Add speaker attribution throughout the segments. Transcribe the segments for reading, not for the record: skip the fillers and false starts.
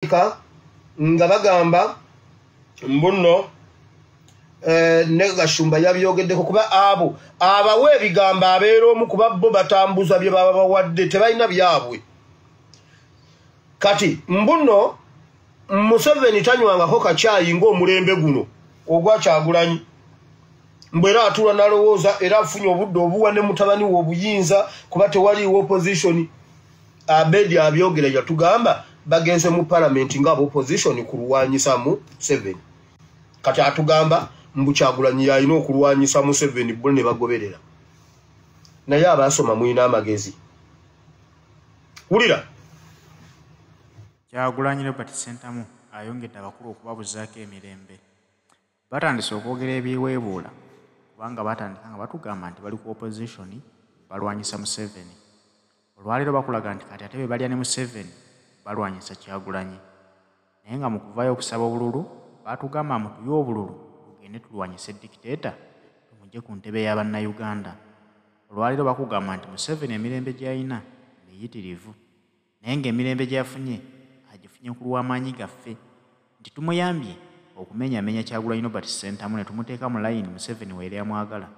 Speaker 1: batandika nga bagamba mbuno ne Gashumba yabyogeddeko kuba abo abawe ebigambo abeera omu kuba bo batambuza bye baba bawadde tebalina byabwe kati mbuno Museveni tanywangako kacyayi ng'omulembe guno ogwa Kyagulanyi mbwera atula nalowooza era afunye obudde obuwa ne mutabani we obuyinza kuba tewaliiwo opposition Abedi abyogera yatugamba bagenze mu parliament ng'abo opposition kulwanyisa Museveni kati atugamba mbu Kyagulanyi yalina okulwanyisa Museveni bo ne bagoberera naye abasoma mwina amagezi wulira
Speaker 2: Kyagulanyi Robert Sentamu ayongedde abakulu okubabuzaako emirembe batandise okwogera ebiweebuula kubanga batandika nga batugamba nti bali ku opposition balwanyisa Museveni olwaleero bakulaga nti kati ate be balya ne Museveni balwanyisa Kyagulanyi naye nga mu kuvaayo okusaba obululu batugamba mutuye obululu tugende tulwanyise dictator tumugye ku ntebe ya Banna Uganda olwaleero bakugamba nti Museveni emirembe gy'alina miyitirivu naye ng'emirembe gy'afunye agifunye ku lw'amaanyi gaffe nti tumuyambye okumenyamenya Kyagulanyi Robert Sentamu ne tumuteeka mu layini Museveni weeri amwagala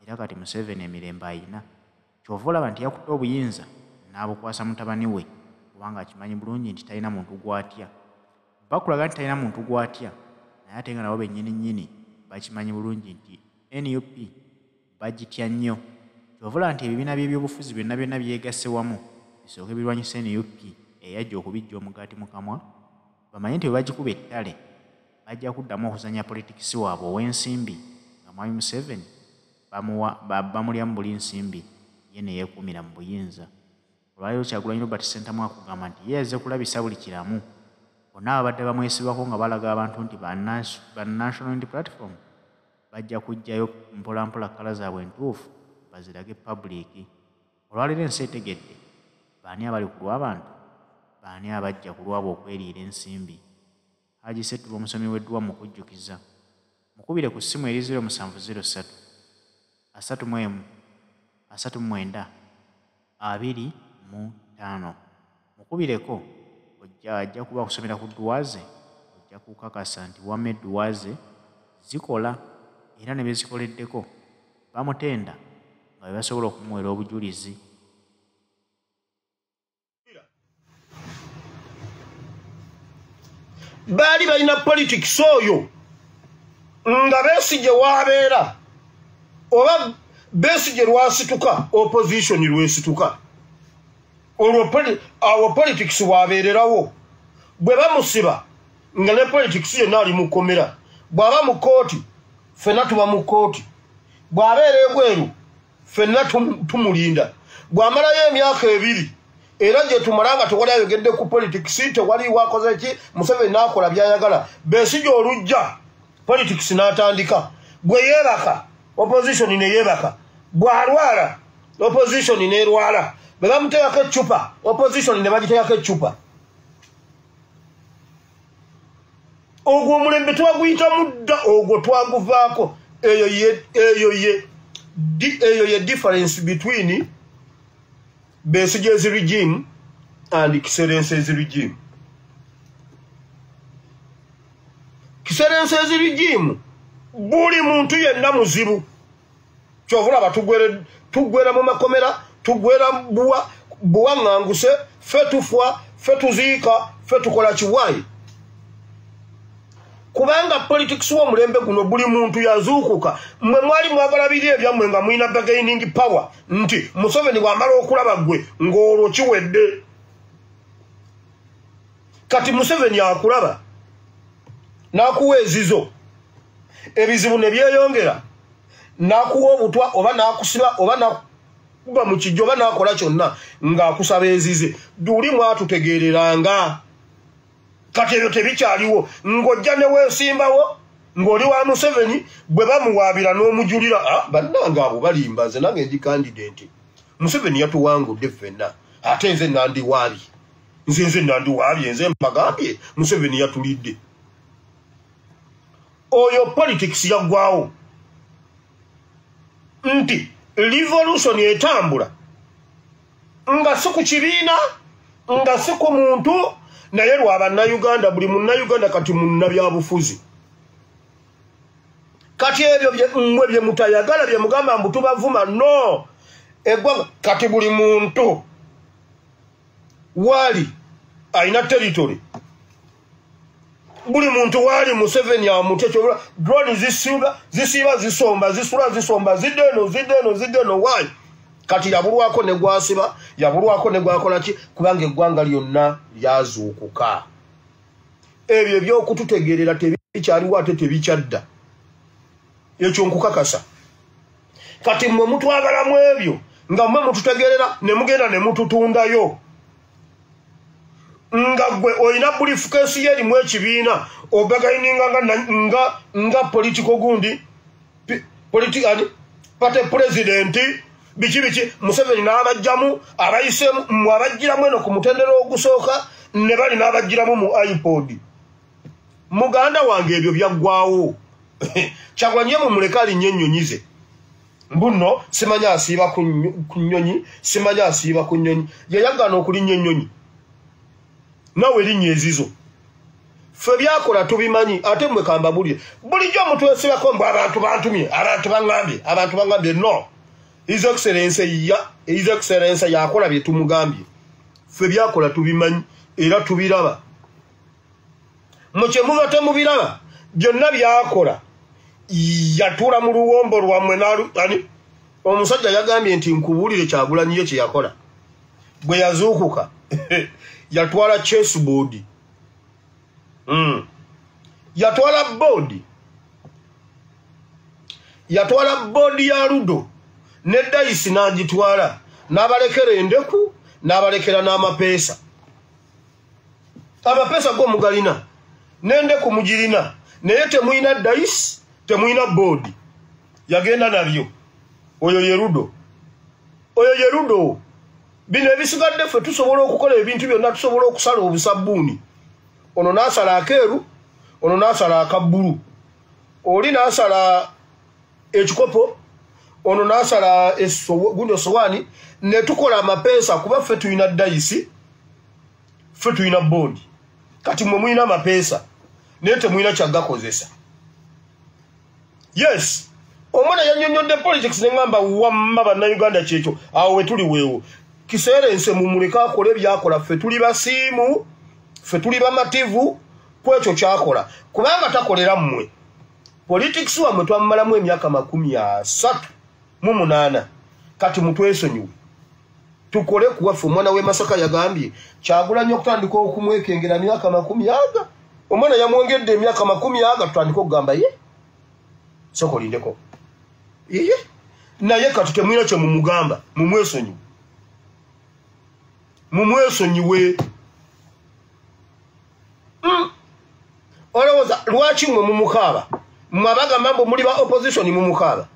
Speaker 2: era kati Museveni emirembe ayina kyova olaba nti yakutte obuyinza n'abukwasa mutabani we kubanga akimanyi bulungi nti talina muntu gw'atya bakulaga nti talina muntu gw'atya naye ate nga nabo bennyini bakimanyi bulungi nti NUP bagitya nnyo kyova olaba nti ebibiina by'ebyobufuzi byonna byegasse wamu bisooke birwanyisa NUP eyajja okubijja omugaati mu kamwa bamanye nti bwe bagikuba ettale bajja kuddamu okuzanya politikisi waabwe ow'ensimbi nga mwami Museveni bamulyamu buli nsimbi ye ne yeekuumira mu buyinza olwaleero Kyagulanyi Robert Sentamu akugamba nti ye yazze kulabisa buli kiramu bonna abadde bamwesibako nga balaga abantu nti ba National Unity Platform bajja kujjayo mpolampola kkala zaabwe entuufu bazirage public olwaleero ensi etegedde baani abali ku lw'abantu baani abajja ku lwabo okweriira ensimbi Haji Setu omusomi w'edduwa mu kujjukiza mukubire ku ssimu eri 0703 39 25 mukubireko ajja kuba kusomera ku dduwaze ojja kukakasa nti wama edduwaze zikola era ne bezikoleddeko bamutenda nga bebasobola okumuwera obujulizi
Speaker 1: bali balina politics oyo nga Besigye wabeera oba Besigye lwasituka opposition lwesituka olwo politics wabeererawo bwe bamusiba nga ne politics yonna ali mu kkomera bw'aba mu kooti ffenna tuba mu kooti bw'abeera ebweru ffenna tumulinda bw'amalayo emyaka 2 era gye tumala nga tewali ayogedde ku politics tewaliwo akoze ki Museveni n'akola by'ayagala Besigye olujja politics n'atandika bwe yeebaka opposition ne yeebaka bw'alwala opposition n'erwala bwe bamuteekako eccupa opposition ne bagiteekako eccupa ogwo omulembe twaguyita mudda ogwo twaguvaako eyo ye difference between Besigye's regime and Kiserense's regime. Kiserense's regime buli muntu yenna muzibu kyovula batugwera mu makomera tugwera buwa nganguse fe tufwa fe tuziika fe tukola kiwayi kubanga politics w'omulembe guno buli muntu yazuukuka mwe mwali mwagala biri ebyammwe nga mwina bargaining power nti Museveni bw'amala okulaba gwe ng'olwo kiwedde kati Museveni akulaba n'akuwa ezizo ebizibu ne byeyongera n'akuwa obutwa oba n'akusiba oba n'akuba mu kijjo oba n'akola kyonna ng'akusaba ezize duli mwatutegeereranga kati ebyo tebikyaliwo ng'ojja ne weesimbawo ng'oli wa Museveni bwe bamuwaabira n'omujulira bannange abo balimba nze nange ndi candidate Museveni yatuwangudde ffenna ate nze nandiwaabye nze nandiwaabye nze mbagambye Museveni yatulidde oyo politics yaggwawo nti revolution etambula nga si ku kibiina nga si ku muntu naye lwa Banna Uganda buli munna Uganda kati munna byabufuzi kati ebyo mmwe bye mutayagala bye mugamba mbu tubavuma no egwa kati buli muntu wali aina territory buli muntu wali Museveni amutecho drone zisiba zisomba zisula zideno why kati yabulwako ne gwasiba yabulwako ne gwakola ki kubanga eggwanga lyonna lyazuukuka ebyo byokututegerera tebikyaliwo ate tebikyadda ekyo nkukakasa kati mmwe mutwagalamu ebyo nga mmwe mututegerera ne mugenda ne mututundayo nga gwe oyina bulifukeesi yerimu ekibiina obagaininga nga politiko gundi pate presidenti biki Museveni n'abajjamu abayisemu mu abajjiramu eno ku mutendera ogusooka ne bali n'abajjiramu mu iPod muganda wange ebyo byaggwawo Kyagulanyi mu muleka alinnyo ennyonyi mbuno simanya asiiba ku nnyonyi simanya asiiba ku nnyonyi yayagana okulinnya ennyonyi nawe linnya ezizo ffe byakola tubimanyi ate mmwe kamba bulijjo omutwesibako mbu abantu bantumye abantu bangambye no His Excellency yakola bye tumugambye ffe byakola tubimanyi era tubiraba mukyemuma temubiraba byonna byakola yatuula mu luwombo lwammwe omusajja yagambye nti nkubuulire Kyagulanyi ye kye yakola bwe yazuukuka yatwala chessboard yatwala board ya ludo ne dice n'agitwala n'abalekera endeku n'abalekera n'amapeesa amapeesa g'omugalina n'endeku mugirina naye temuyina dice temuyina board yagenda nabyo oyo ye ludo bino ebisigadde ffe tusobola okukola ebintu byonna tusobola okusala obusabbuuni ono n'asala akeeru ono n'asala akabbulu oli n'asala ekikopo ono n'asala guno sowaani ne tukola amapeesa kuba ffe tulina dayisi ffe tulina boodi kati mwe mulina amapeesa naye temulina kyagakozesa yes omwana yannyonnyodde politics ne ŋŋamba wamma Bannayuganda kyekyo awo we tuli weewo kiseera ense mumuleka akole byakola ffe tuli basiimu ffe tuli bamativu ku ekyo kyakola kubanga takolera mmwe politics wammwe twamumalamu emyaka 38 kati mutwesonyiwe tukole kuwaffe omwana w'e Masaka yagambye Kyagulanyi okutandika okumwekengera myaka 40 omwana yamwongedde emyaka 40 tutandika okugamba ye sokolindeko ye naye kati temwina kye mumugamba mumwesonyiwe olowooza lwaki mwe mumukaaba mwabagamba mbu muli ba opposition mumukaaba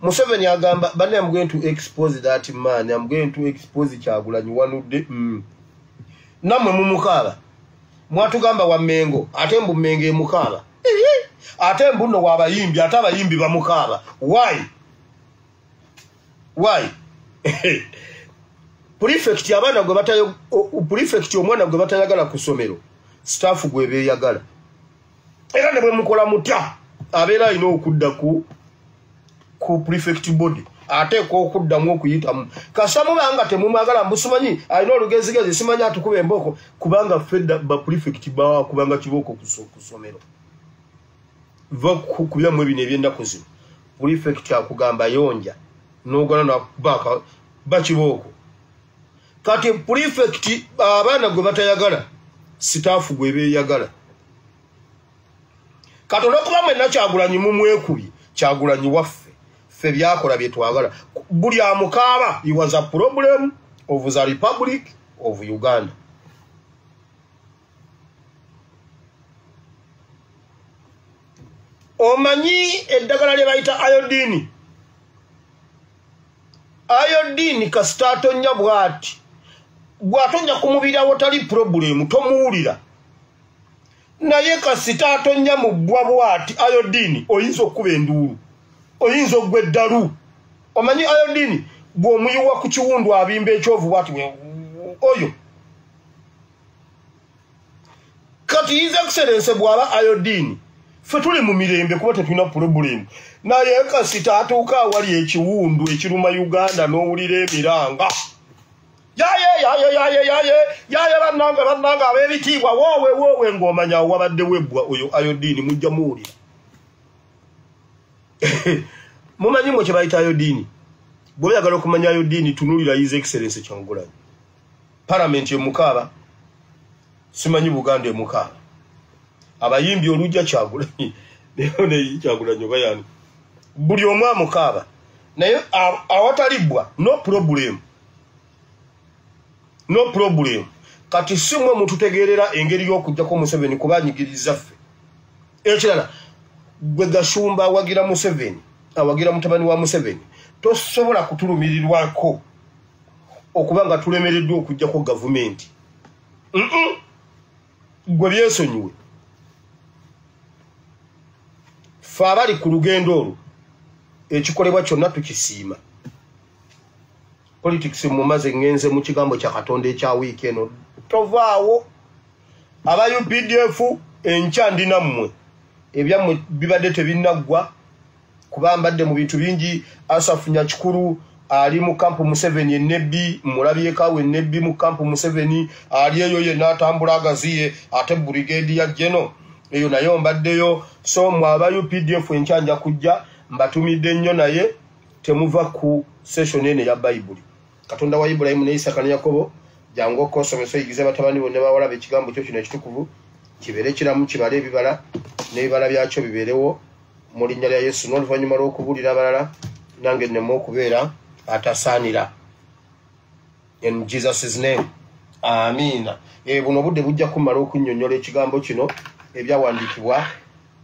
Speaker 1: Museveni agamba Banna I'm going to expose that man I'm going to expose Kyagulanyi wanudde namwe mumukaaba mwatugamba wa Mengo ate mbu Mengo emukaaba ate mbu nno wabayimbi ate abayimbi bamukaaba why prefect abana gwe batayo prefect omwana gwe batayagala ku ssomero staff gwe beeyagala era ne bwe mukola mutya abeera alina okudda ku prefect body ate ko okuddamu okuyitamu kasamu banga temumagala mbusimanyi alina olugezigezi simanyi atukuba emboko kubanga fedda ba prefect bawa kubanga kiboko ku ssomero kubyamu ebino eby'ennaku zino prefect akugamba yonja n'ogana nakubaka bakiboko kati prefect abaana gwe batayagala staff gwe beeyagala kati olwokuba mwenna Kyagulanyi mumwekubye Kyagulanyi waffe ffe byakola bye twagala buli amukaaba he was a problem of the Republic of Uganda omanyi eddagala lye bayita iodine kasita atonya bw'ati bw'atonya ku mubiri awotali problem tomuwulira naye kasita atonya mu bbwa bw'ati iodine oyinza okuba enduulu oyinza ogwa eddalu omanyi iodine bw'omuyiwa ku kiwundu abimba ekyovu bw'ati oyo kati His Excellency bwaba ayodini ffe tuli mu mirembe kuba tetulina problem naye kasita atuuka awali ekiwundu ekiruma Uganda n'owulira emiranga yaye bannanga ab'ebitiibwa woowe ng'omanya awo wabadde webbwa oyo ayodini mujja muwulira mumanyi mwe kye bayita ayodini bw'oyagala okumanya ayodini tunuulira His Excellency Kyagulanyi Parliament emukaaba simanyi Buganda emukaaba abayimbi olujja Kyagulanyi ne Kyagulanyi bayani buli omu amukaaba naye awatalibwa no problem kati simwe mututegerera engeri y'okujjako Museveni kuba anyigiriza ffe ekirala gwe Gashumba awagira Museveni awagira mutabani wa Museveni tosobola kutulumirirwako okuba nga tulemereddwa okujjako gavumenti gwe byesonyiwe ffe abali ku lugendo olwo ekikolebwa kyonna tukisiima politics mumaze ngenze mu kigambo kya Katonda ekya wiiki eno tovaawo aba UPDF enkya ndi nammwe ebyammwe bibadde tebinaggwa kuba mbadde mu bintu bingi Asafu Nyakikulu ali mu kampu Museveni ennebbi mulabyekaawe ennebbi mu kampu Museveni ali eyo yenna atambula agaziye ate Brigadier General eyo nayo mbaddeyo so mwe aba UPDF enkyanja kujja mbatumidde nnyo naye temuva ku session ene ya Bayibuli Katonda wa Ibrahim ne Isaka ne Yakobo jango kosomesa igize batabani bonna bawalabe ekigambo kyo kino ekitukuvu kibere kiramu kibale ebibala n'ebibala byakyo biberewo mu linnya lya Yesu n'oluvannyuma lw'okubulira abalala nange nnemu okubeera atasaanira in Jesus' name amina buno budde bujja kumala okunnyonnyola ekigambo kino ebyawandiikibwa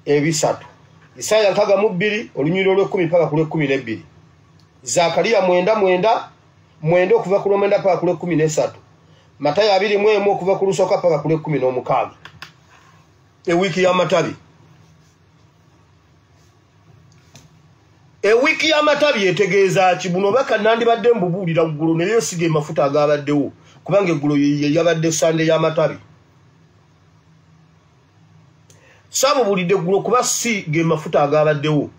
Speaker 1: ebisatu Isaya 52 olunyiriro lw'10 paka ku lw'12 Zakariya 9:9 okuva ku lw'9 paka ku lw'13 Matayo 2:1 okuva ku lusooka paka ku lw'16 ewiki y'amatabi ewiki y'amatabi etegeeza ki buno baka nandibadde mbubuulira ggulo naye siga emafuta agabaddewo kubanga eggulo yabadde sande y'amatabi sabubulidde ggulo kuba si ge mafuta agabaddewo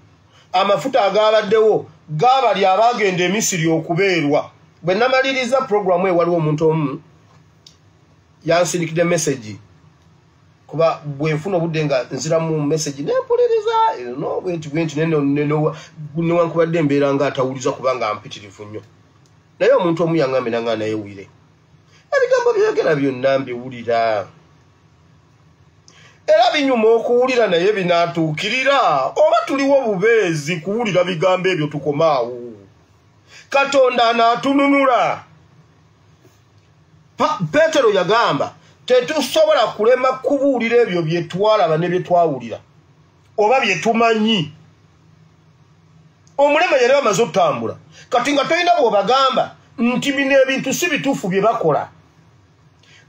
Speaker 1: amafuta agabaddewo gaabali abagenda e Misiri okubeerwa bwe namaliriza programu waliwo omuntu omu yansindikidde message kuba bwenfuna obudde nga nziramu message nempolereza no bwenti newankubadde embeera nga atawuliza kubanga mpitirivu nnyo naye omuntu omu yaŋŋambe nanga nayewuire ebigambo byogera byonna mbiwulira era binyuma okuwulira naye binaatuukirira oba tuliwo bubeezi kuwulira bigambo ebyo tukomaawo Katonda anaatununula Petero yagamba tetusobola kulema kubuulira ebyo bye twalaba ne bye twawulira oba bye tumanyi omulema yali amaze okutambula kati nga tolina bw'obagamba nti bino ebintu si bituufu bye bakola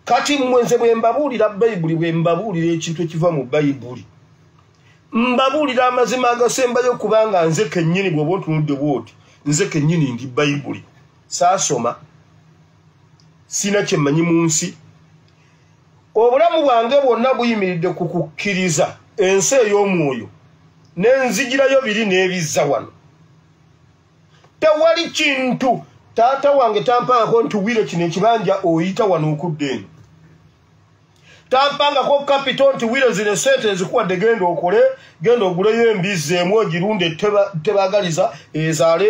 Speaker 1: kati mwenze bwe mbabuulira Bayibuli bwe mbabuulira ekintu ekiva mu Bayibuli mbabuulira amazima agasembayo kubanga nze kennyini bw'oba otunudde bw'oti nze kennyini ndi Bayibuli saasoma sina kye mmanyi mu nsi obulamu bwange bwonna buyimiridde ku kukkiriza ensi ey'omwoyo n'enzigirayo biri n'ebizza wano tewali kintu taata wange tampangako nti wire kino ekibanja oyita wano okudda eno tampangako kapito nti wire zino sente ezikuwadde genda okole genda oguleyo embizi emu ogirunde tebagaliza ezaale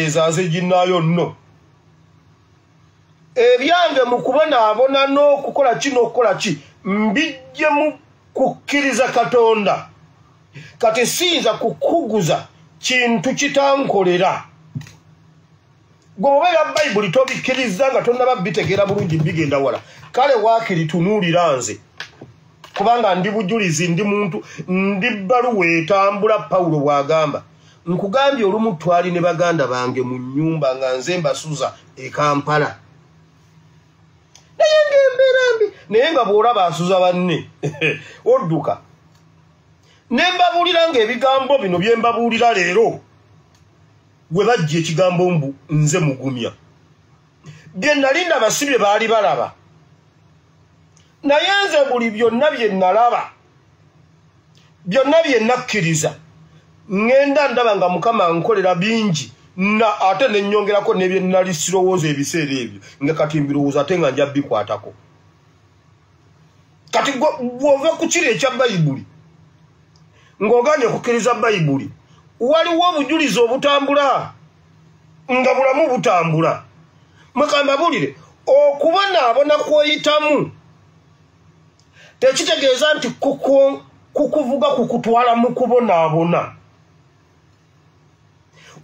Speaker 1: ezaaze ginnaayo nno ebyange mu kubonaabona n'okukola ki n'okukola ki mbijje mu kukkiriza Katonda kati siyinza kukuguza kintu kitankolera gwe obeera Bayibuli tobikkiriza nga tonnaba bitegeera bulungi bigenda wala kale waakiri tunuulira nze kubanga ndi bujulizi ndi muntu ndi bbaluwa etambula Pawulo bw'agamba nkugambye olumu twali ne baganda bange mu nnyumba nga nze mbasuza e Kampala naye ng'embeera mbi naye nga bw'olaba asuza banne odduka ne mbabuulira ng'ebigambo bino bye mbabuulira leero gwe bajja ekigambo mbu nze mugumya bye nali ndaba si bye baali balaba nayenze buli byonna bye nalaba byonna bye nakkiriza ngenda ndaba nga Mukama nkolera bingi na ate nenyongerako nebye nali sirowooza ebiseera ebyo nga kati mbirowooza ate nga njabbi kwatako kati bwova ku kiri ekya Bayibuli ng'oganye kukkiriza Bayibuli waliwo obujulizi obutambula nga bulamu butambula Mukama bulire okubonaabona kwoyitamu tekitegeeza nti kukuvuga kukutwala mu kubonaabona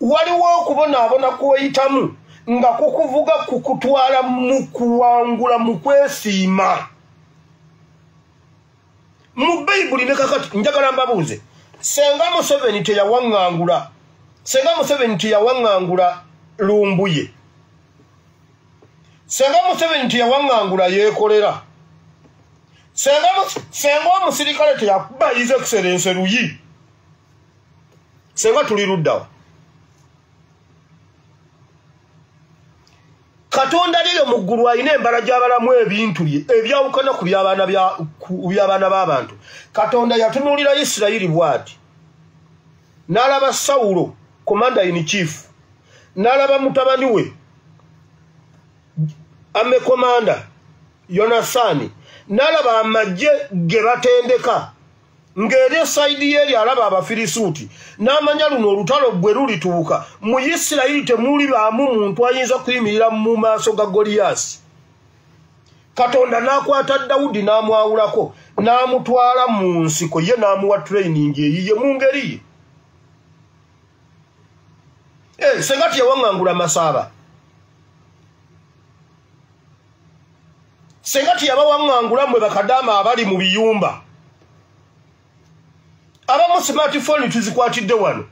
Speaker 1: waliwo okubonaabona kwoyitamu nga kukuvuga kukutwala mu kuwangula mu kwesiima mu Bayibuli ne kakati njagala mbabuuze senga Museveni teyawaŋŋangula lumbuye senga Museveni teyawaŋŋangula yeekolera senga omusirikale teyakuba His Excellency Luyi senga tuli luddawa Katonda liyo mu ggulu alina embala gy'abalamu ebintu bye ebyawukana ku by'abaana b'abantu Katonda yatunuulira Isirayiri bw'ati n'alaba Sawulo commander in chief n'alaba mutabani we ame commander Yonasani n'alaba amagye ge batendeka ng'eri sayidi yeri alaba Abafirisuuti n'amanya luno olutalo bwe lulituuka mu Isirayiri temuli baamu muntu ayinza kuyimirira mu maaso ga Goliyasi Katonda n'akwata Dawudi n'amwawulako n'amutwala mu nsiko ye n'amuwa training eyiye mu ngeri ye senga teyawaŋŋangula Masaaba senga teyabawaŋŋangula mwe bakadaama abali mu biyumba abamu smartphone tuzikwatidde wano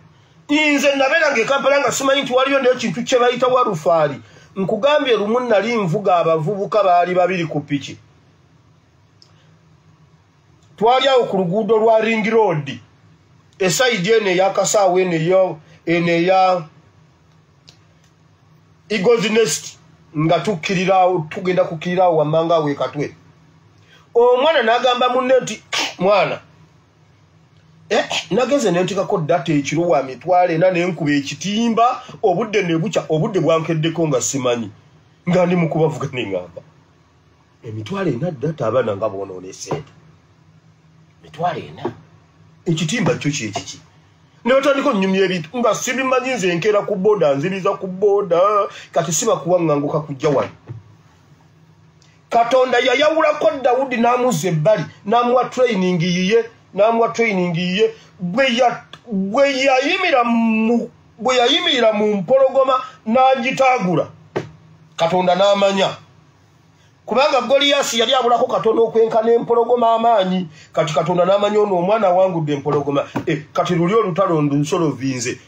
Speaker 1: nze nabeera ng'ekampala nga simanyi nti waliyo n'ekintu kye bayita walufaali nkugambye lumu nali nvuga abavubuka baali babiri ku piki twali awo ku luguudo lwa Ring Road esayidi eno ey'akasaawo eno eya Eagles Nest nga tugenda kukkirirawo wammanga awo ekatwe omwana n'agamba munne nti mwana nageze nentikako data ekiro wa mitwale na nenkuba ekitimba obudde ne bucha obudde bwankeddeko nga simanyi nga ndi mukubavuga n'engamba emitwale ena data abana nga bonoonese mitwale ena ekitimba kyo kyekiki ne batandika nnyumya ebintu nga sibimanyi nze nkeera ku boda nziriza ku boda kati siba kuwaŋŋanguka kujja wano Katonda yayawulako Dawudi n'amuzza ebbali n'amuwa training yiye bwe yayimirira mu mpologoma n'agitaagula Katonda n'amanya kubanga Goliyasi yali abulako Katonda okwenkana empologoma amaanyi kati Katonda n'amanya ono omwana awangudde empologoma kati luli olutalo nsolovinze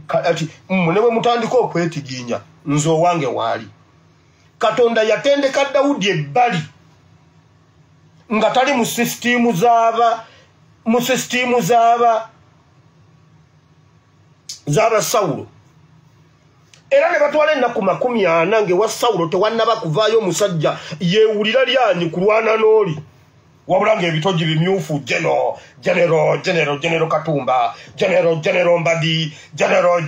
Speaker 1: kati ne bwe mutandika okwetiginya nze owange waali Katonda yatendeka Dawudi ebbali nga tali mu system z'aba Sawulo era ne batwala ennaku 40 ng'ewa Sawulo tewannaba kuvaayo omusajja yeewulira lyanyi kulwana n'oli wabula ng'ebitogi bimyufu General Katumba General Mbadi General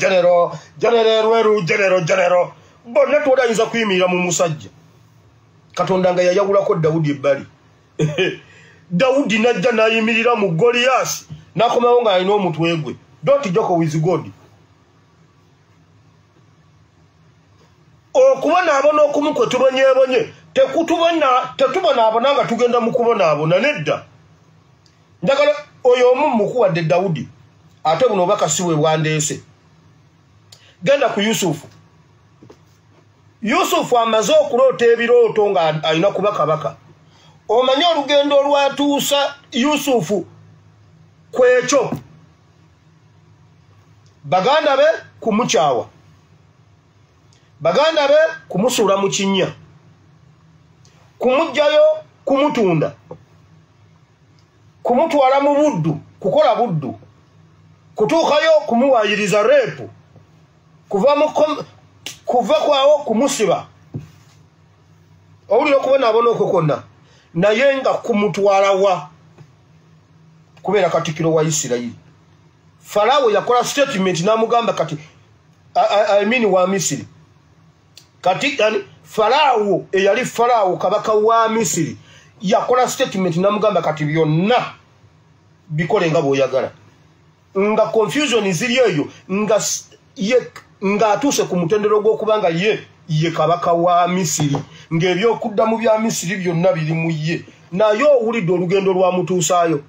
Speaker 1: Rweru General bonna tolanyinza kuyimirira mu musajja Katonda nga yayawulako Dawudi ebbali Dawudi najja n'ayimirira mu Goliyasi n'akomawo ng'alina omutwe gwe don't joke with God okubonaabona okumu kwe tubonyeebonye tetubonaabona nga tugenda mu kubonaabona nedda njagala oyo omu mukuwadde Dawudi ate buno obubaka si bwe bwandeese genda ku Yusufu amaze okuloota ebirooto nga alina kuba kabaka omanye olugendo olwatuusa Yusufu kwekyo baganda be kumukyawa baganda be kumusuula mu kinnya kumugjayo kumutunda kumutwala mu buddu kukola buddu kutuukayo kumuwaayiriza reepu kuva kwawo kumusiba owulira okubonaabona okwo konna naye nga kumutwala wa kubeera katikiro wa Isirayiri. Farao yakola statement n'amugamba kati wa Misiri kati yani Farao eyali Farao kabaka wa Misiri yakola statement n'amugamba kati byonna bikole nga bw'oyagala. Nga confusion ziri eyo nga atuse ku mutendero gw'okubanga ye kabaka wa Misiri ng'ebyokuddamu bya Misiri byonna biri mu ye, naye owulidde olugendo lwamutuusaayo.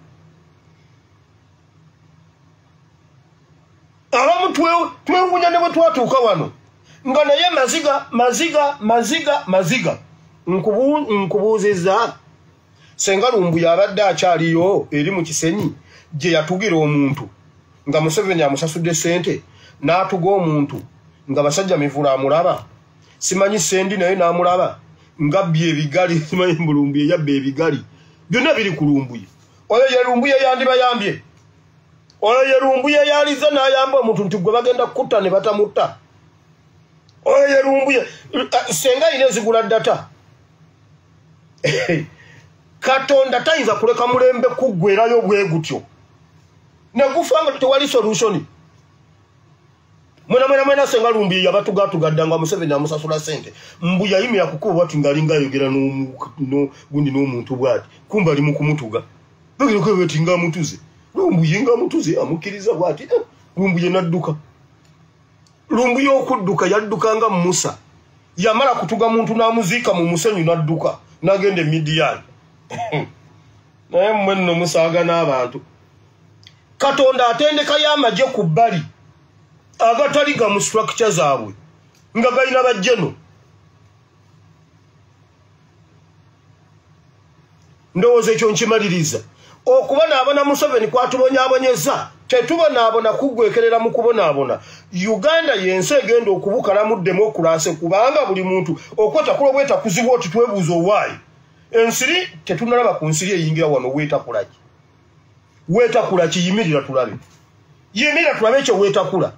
Speaker 1: Abamu twewuunya ne bwe twatuuka wano nga naye maziga nkubuuzizza senga lumbu yabadde akyaliyo eri mu Kisenyi gye yatugira omuntu nga Museveni amusasudde sente n'atuga omuntu nga basajja mivula amulaba, simanyi sendi naye n'amulaba nga bye ebigali, simanyi mulumbu yabba ebigali byonna biri ku lumbuye. Oyo ye lumbuye yandibayambye, oyo ye lumbuye yaliza n'ayamba omuntu nti gwe bagenda kutta ne batamutta. Oyo ye lumbuye senga ine zigula data. Katonda tayinza kuleka mulembe kuggwerayo bwe gutyo negufanga tewali solution. Mwena senga lumbuye yabatugatugadda nga Museveni amusasula sente mbu yayimira kukuba ati ngalinga yogera gundi n'omuntu bwati kumba ali mu kumutuga bagire ko beti nga mutuze lumbuye nga mutuze amukiriza bwati lumbuye nadduka. Lumbuye okudduka yaddukanga Musa yamala kutuga muntu n'amuziika mu musenyu nadduka nagende Midian. Naye mwenno musaaga n'abantu. Katonda atendeka y'amagye ku Bali agataliga mu structure zaabwe nga galina bajjeno. Ndowooza ekyo nkimaliriza. Okubonaabona Museveni kwatubonyaabonyeza tetubonaabona kuggwekerera mu kubonaabona. Uganda yensi egenda okubukalamu demokrasi kubanga buli muntu okwetakula obweta kuzibu oti twebuuza owaayi. Ensiri tetunalaba ku nsiri eyingira wano weetakulaki. Weetakula kiyimirira tulabe. Yimirira tulabe ekyo weetakula.